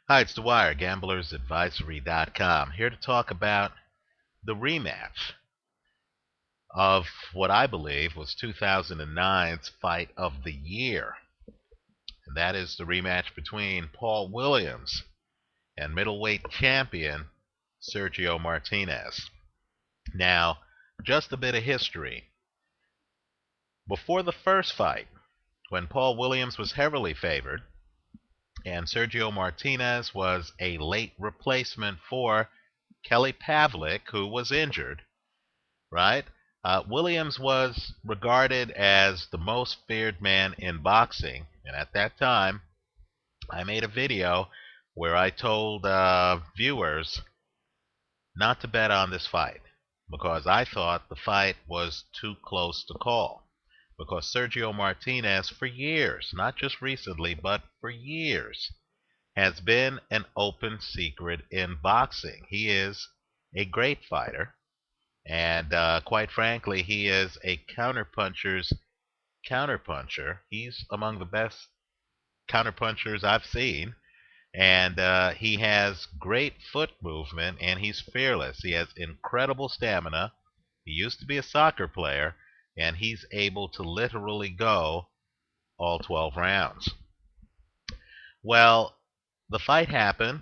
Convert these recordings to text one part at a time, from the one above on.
Hi, it's Dwyer, gamblersadvisory.com, here to talk about the rematch of what I believe was 2009's fight of the year. And that is the rematch between Paul Williams and middleweight champion Sergio Martinez. Now, just a bit of history. Before the first fight, when Paul Williams was heavily favored and Sergio Martinez was a late replacement for Kelly Pavlik, who was injured, right? Williams was regarded as the most feared man in boxing, and at that time, I made a video where I told viewers not to bet on this fight because I thought the fight was too close to call. Because Sergio Martinez, for years, not just recently, but for years, has been an open secret in boxing. He is a great fighter. And quite frankly, he is a counterpuncher's counterpuncher. He's among the best counterpunchers I've seen. And he has great foot movement, and he's fearless. He has incredible stamina. He used to be a soccer player, and he's able to literally go all 12 rounds. Well, the fight happened.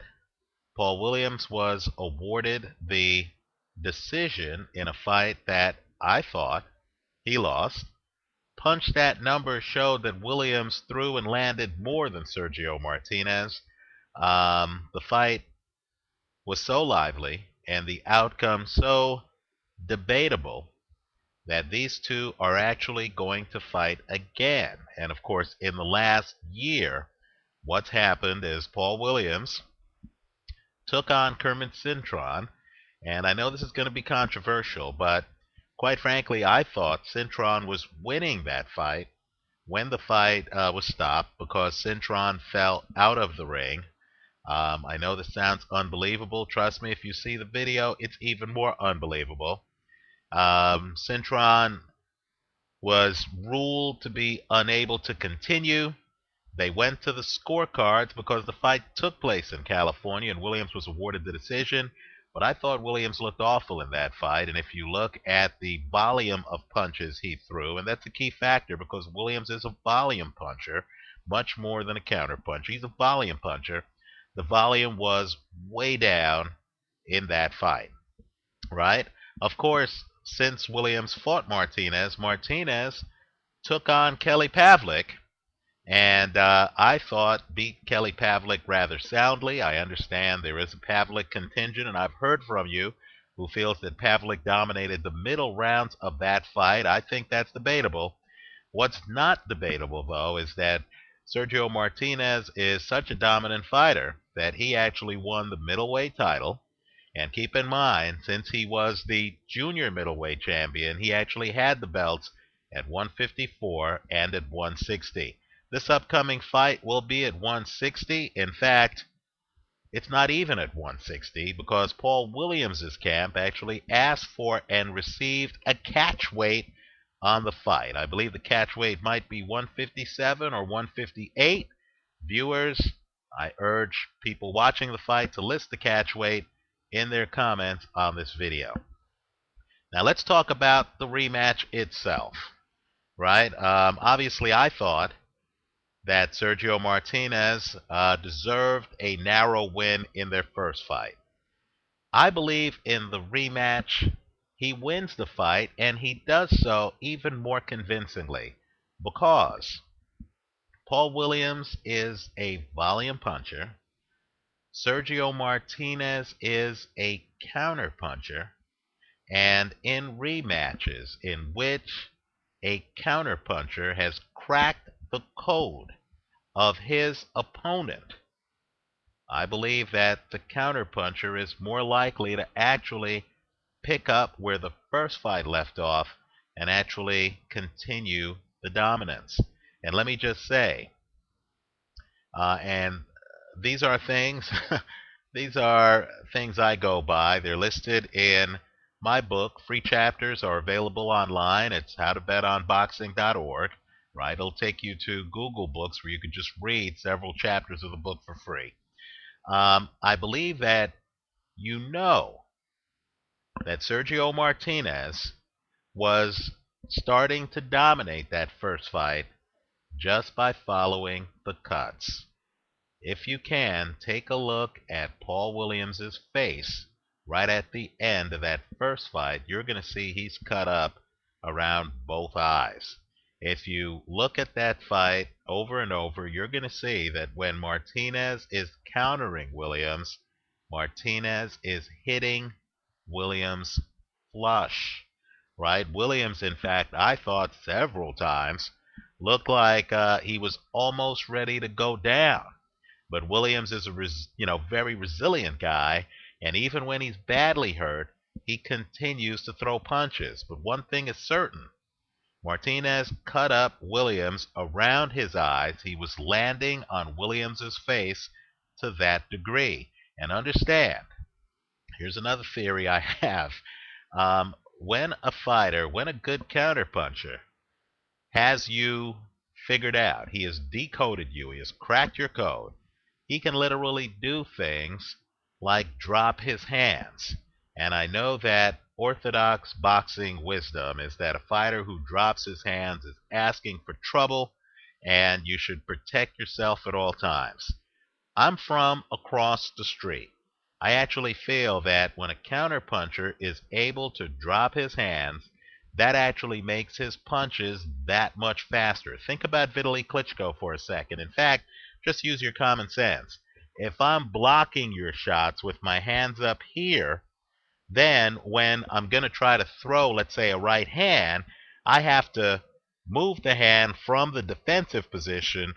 Paul Williams was awarded the decision in a fight that I thought he lost. Punch That Number showed that Williams threw and landed more than Sergio Martinez. The fight was so lively and the outcome so debatable that these two are actually going to fight again. And of course, in the last year, what's happened is Paul Williams took on Kermit Cintron, and I know this is going to be controversial, but quite frankly, I thought Cintron was winning that fight when the fight was stopped because Cintron fell out of the ring. I know this sounds unbelievable. Trust me, if you see the video, it's even more unbelievable. Cintron was ruled to be unable to continue. They went to the scorecards because the fight took place in California and Williams was awarded the decision. But I thought Williams looked awful in that fight. And if you look at the volume of punches he threw, and that's a key factor because Williams is a volume puncher, much more than a counter puncher. He's a volume puncher. The volume was way down in that fight, right? Of course, since Williams fought Martinez, Martinez took on Kelly Pavlik, and I thought beat Kelly Pavlik rather soundly. I understand there is a Pavlik contingent, and I've heard from you who feels that Pavlik dominated the middle rounds of that fight. I think that's debatable. What's not debatable, though, is that Sergio Martinez is such a dominant fighter that he actually won the middleweight title. And keep in mind, since he was the junior middleweight champion, he actually had the belts at 154 and at 160. This upcoming fight will be at 160. In fact, it's not even at 160 because Paul Williams' camp actually asked for and received a catch weight on the fight. I believe the catch weight might be 157 or 158. Viewers, I urge people watching the fight to list the catch weight in their comments on this video. Now let's talk about the rematch itself, right? Obviously, I thought that Sergio Martinez deserved a narrow win in their first fight. I believe in the rematch, he wins the fight, and he does so even more convincingly because Paul Williams is a volume puncher. Sergio Martinez is a counter puncher. And in rematches in which a counterpuncher has cracked the code of his opponent, I believe that the counterpuncher is more likely to actually pick up where the first fight left off and actually continue the dominance. And let me just say, and these are things these are things I go by. They're listed in my book. Free chapters are available online. It's howtobetonboxing.org, right? It'll take you to Google Books where you can just read several chapters of the book for free. I believe that you know that Sergio Martinez was starting to dominate that first fight just by following the cuts. If you can, take a look at Paul Williams's face right at the end of that first fight. You're going to see he's cut up around both eyes. If you look at that fight over and over, you're going to see that when Martinez is countering Williams, Martinez is hitting Williams flush. Right? Williams, in fact, I thought several times looked like he was almost ready to go down. But Williams is a very resilient guy, and even when he's badly hurt, he continues to throw punches. But one thing is certain: Martinez cut up Williams around his eyes. He was landing on Williams's face to that degree. And understand, here's another theory I have. When a good counterpuncher has you figured out, he has decoded you, he has cracked your code, he can literally do things like drop his hands. And I know that orthodox boxing wisdom is that a fighter who drops his hands is asking for trouble, and you should protect yourself at all times. I'm from across the street. I actually feel that when a counterpuncher is able to drop his hands, that actually makes his punches that much faster. Think about Vitaly Klitschko for a second. In fact, just use your common sense. If I'm blocking your shots with my hands up here, then when I'm going to try to throw, let's say, a right hand, I have to move the hand from the defensive position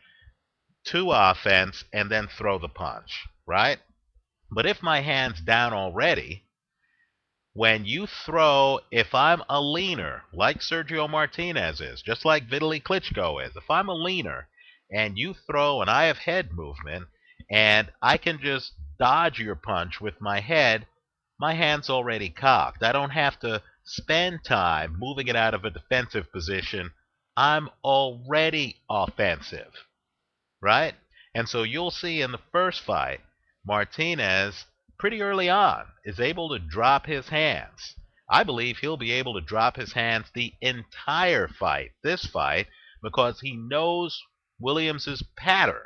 to offense and then throw the punch, right? But if my hand's down already, when you throw, if I'm a leaner, like Sergio Martinez is, just like Vitaly Klitschko is, if I'm a leaner and you throw and I have head movement and I can just dodge your punch with my head, my hand's already cocked. I don't have to spend time moving it out of a defensive position. I'm already offensive, right? And so you'll see in the first fight, Martinez, pretty early on, is able to drop his hands. I believe he'll be able to drop his hands the entire fight, this fight, because he knows Williams's pattern.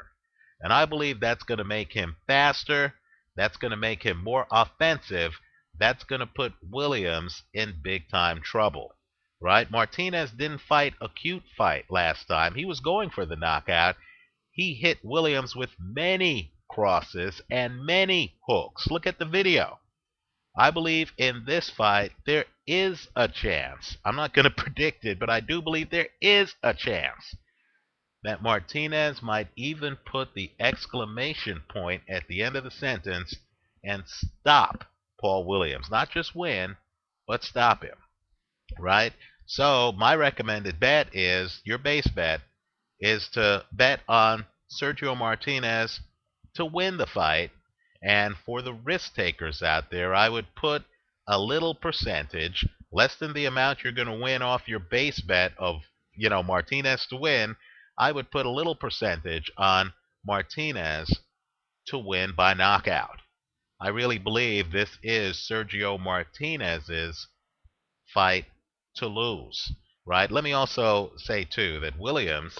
And I believe that's going to make him faster. That's going to make him more offensive. That's going to put Williams in big time trouble. Right? Martinez didn't fight a cute fight last time. He was going for the knockout. He hit Williams with many crosses and many hooks. Look at the video. I believe in this fight there is a chance. I'm not going to predict it, but I do believe there is a chance that Martinez might even put the exclamation point at the end of the sentence and stop Paul Williams. Not just win, but stop him. Right? So my recommended bet is, your base bet is to bet on Sergio Martinez to win the fight. And for the risk takers out there, I would put a little percentage, less than the amount you're going to win off your base bet of, Martinez to win. I would put a little percentage on Martinez to win by knockout. I really believe this is Sergio Martinez's fight to lose, right? Let me also say, too, that Williams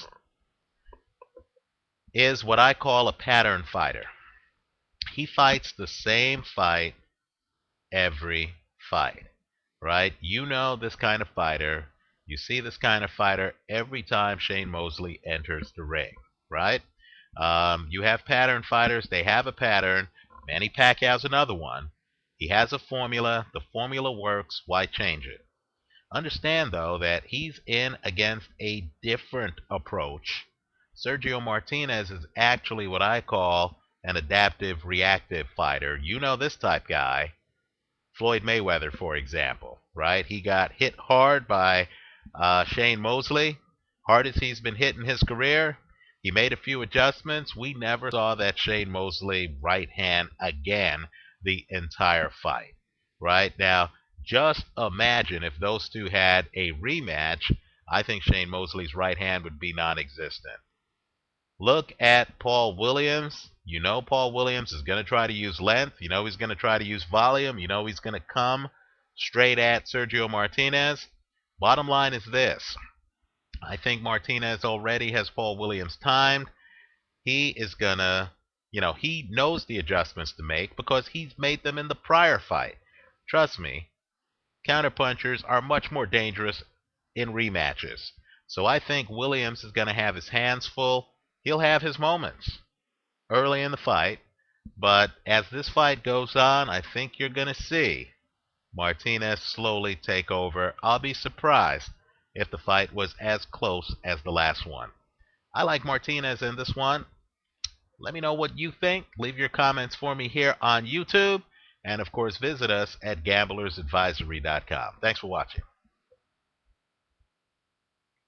is what I call a pattern fighter. He fights the same fight every fight, right? You know this kind of fighter. You see this kind of fighter every time Shane Mosley enters the ring, right? You have pattern fighters. They have a pattern. Manny Pacquiao's another one. He has a formula. The formula works. Why change it? Understand, though, that he's in against a different approach. Sergio Martinez is actually what I call an adaptive reactive fighter. You know this type guy. Floyd Mayweather, for example, right? He got hit hard by Shane Mosley, hard as he's been hit in his career. He made a few adjustments. We never saw that Shane Mosley right hand again the entire fight, right? Now, just imagine if those two had a rematch. I think Shane Mosley's right hand would be non-existent. Look at Paul Williams. You know Paul Williams is going to try to use length. You know he's going to try to use volume. You know he's going to come straight at Sergio Martinez. Bottom line is this. I think Martinez already has Paul Williams timed. He is going to, he knows the adjustments to make because he's made them in the prior fight. Trust me, counterpunchers are much more dangerous in rematches. So I think Williams is going to have his hands full. He'll have his moments early in the fight, but as this fight goes on, I think you're going to see Martinez slowly take over. I'll be surprised if the fight was as close as the last one. I like Martinez in this one. Let me know what you think. Leave your comments for me here on YouTube. And of course, visit us at gamblersadvisory.com. Thanks for watching.